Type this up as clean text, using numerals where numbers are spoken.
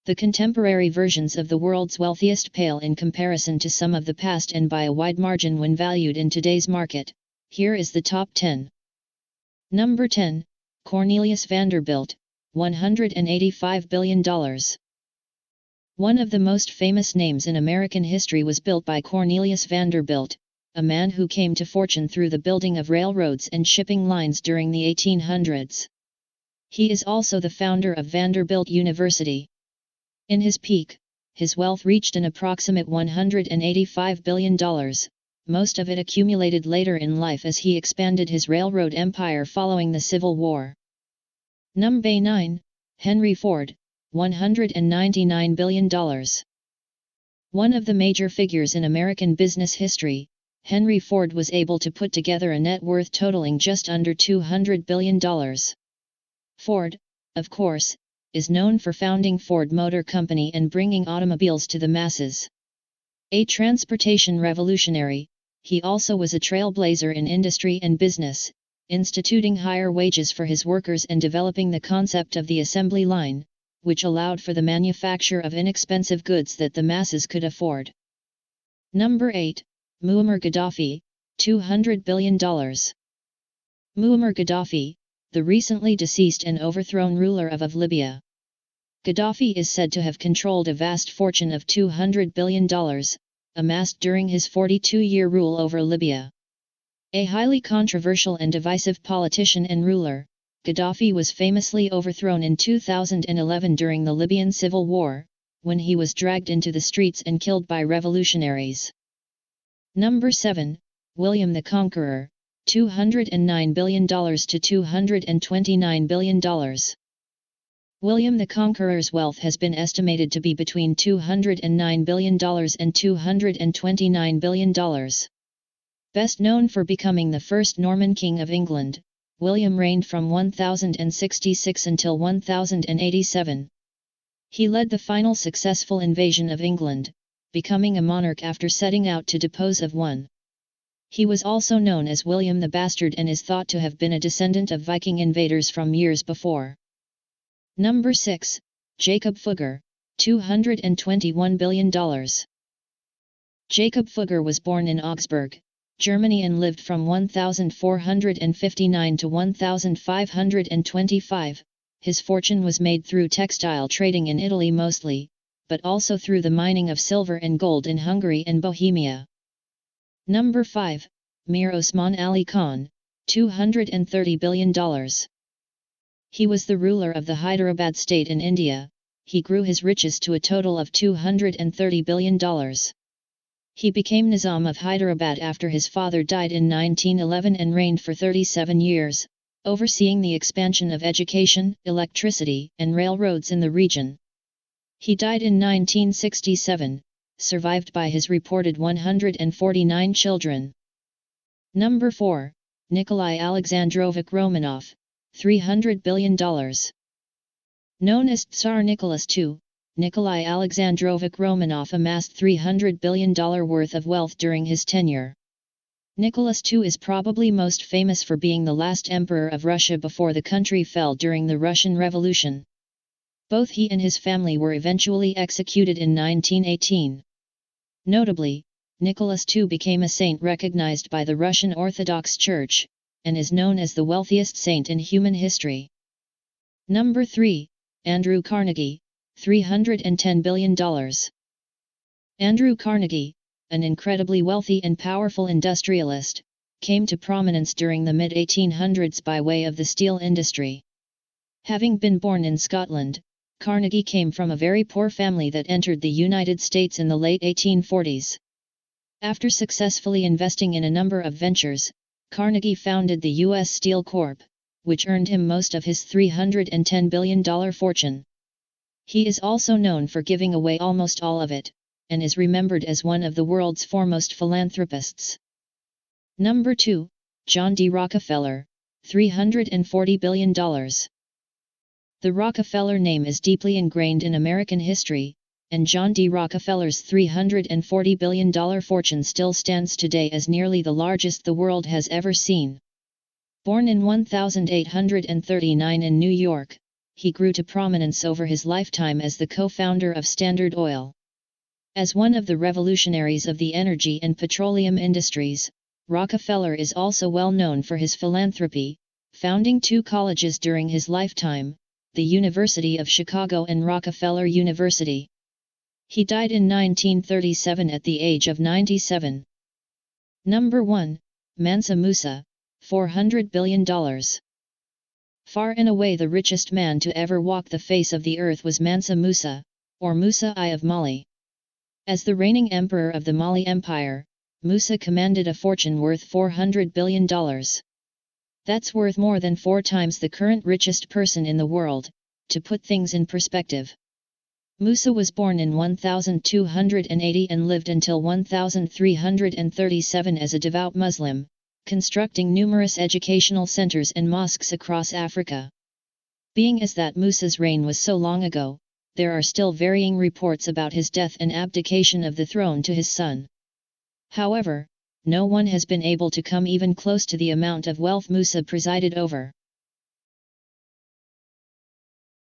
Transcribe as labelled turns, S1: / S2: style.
S1: The contemporary versions of the world's wealthiest pale in comparison to some of the past and by a wide margin when valued in today's market. Here is the top 10. Number 10, Cornelius Vanderbilt, $185 billion. One of the most famous names in American history was built by Cornelius Vanderbilt, a man who came to fortune through the building of railroads and shipping lines during the 1800s. He is also the founder of Vanderbilt University. In his peak, his wealth reached an approximate $185 billion, most of it accumulated later in life as he expanded his railroad empire following the Civil War. Number 9, Henry Ford, $199 billion. One of the major figures in American business history, Henry Ford was able to put together a net worth totaling just under $200 billion. Ford, of course, is known for founding Ford Motor Company and bringing automobiles to the masses. A transportation revolutionary, he also was a trailblazer in industry and business, instituting higher wages for his workers and developing the concept of the assembly line, which allowed for the manufacture of inexpensive goods that the masses could afford. Number 8, Muammar Gaddafi, $200 billion. Muammar Gaddafi, the recently deceased and overthrown ruler of Libya. Gaddafi is said to have controlled a vast fortune of $200 billion, amassed during his 42-year rule over Libya. A highly controversial and divisive politician and ruler, Gaddafi was famously overthrown in 2011 during the Libyan civil war, when he was dragged into the streets and killed by revolutionaries. Number 7, William the Conqueror, $209 billion to $229 billion. William the Conqueror's wealth has been estimated to be between $209 billion and $229 billion. Best known for becoming the first Norman king of England, William reigned from 1066 until 1087. He led the final successful invasion of England, becoming a monarch after setting out to depose of one. He was also known as William the Bastard and is thought to have been a descendant of Viking invaders from years before. Number 6, Jacob Fugger, $221 billion. Jacob Fugger was born in Augsburg, Germany and lived from 1459 to 1525. His fortune was made through textile trading in Italy mostly, but also through the mining of silver and gold in Hungary and Bohemia. Number 5, Mir Osman Ali Khan, $230 billion. He was the ruler of the Hyderabad state in India. He grew his riches to a total of $230 billion. He became Nizam of Hyderabad after his father died in 1911 and reigned for 37 years, overseeing the expansion of education, electricity, and railroads in the region. He died in 1967, survived by his reported 149 children. Number 4, Nikolai Alexandrovich Romanov, $300 billion. Known as Tsar Nicholas II, Nikolai Alexandrovich Romanov amassed $300 billion worth of wealth during his tenure. Nicholas II is probably most famous for being the last emperor of Russia before the country fell during the Russian Revolution. Both he and his family were eventually executed in 1918. Notably, Nicholas II became a saint recognized by the Russian Orthodox Church, and is known as the wealthiest saint in human history. Number 3, Andrew Carnegie, $310 billion. Andrew Carnegie, an incredibly wealthy and powerful industrialist, came to prominence during the mid-1800s by way of the steel industry. Having been born in Scotland, Carnegie came from a very poor family that entered the United States in the late 1840s. After successfully investing in a number of ventures, Carnegie founded the U.S. Steel Corp., which earned him most of his $310 billion fortune. He is also known for giving away almost all of it, and is remembered as one of the world's foremost philanthropists. Number 2, John D. Rockefeller, $340 billion. The Rockefeller name is deeply ingrained in American history, and John D. Rockefeller's $340 billion fortune still stands today as nearly the largest the world has ever seen. Born in 1839 in New York, he grew to prominence over his lifetime as the co-founder of Standard Oil. As one of the revolutionaries of the energy and petroleum industries, Rockefeller is also well known for his philanthropy, founding 2 colleges during his lifetime, the University of Chicago and Rockefeller University. He died in 1937 at the age of 97. Number 1, Mansa Musa, $400 billion. Far and away the richest man to ever walk the face of the earth was Mansa Musa, or Musa I of Mali. As the reigning emperor of the Mali Empire, Musa commanded a fortune worth $400 billion. That's worth more than 4 times the current richest person in the world, to put things in perspective. Musa was born in 1280 and lived until 1337 as a devout Muslim, constructing numerous educational centers and mosques across Africa. Being as that Musa's reign was so long ago, there are still varying reports about his death and abdication of the throne to his son. However, no one has been able to come even close to the amount of wealth Musa presided over.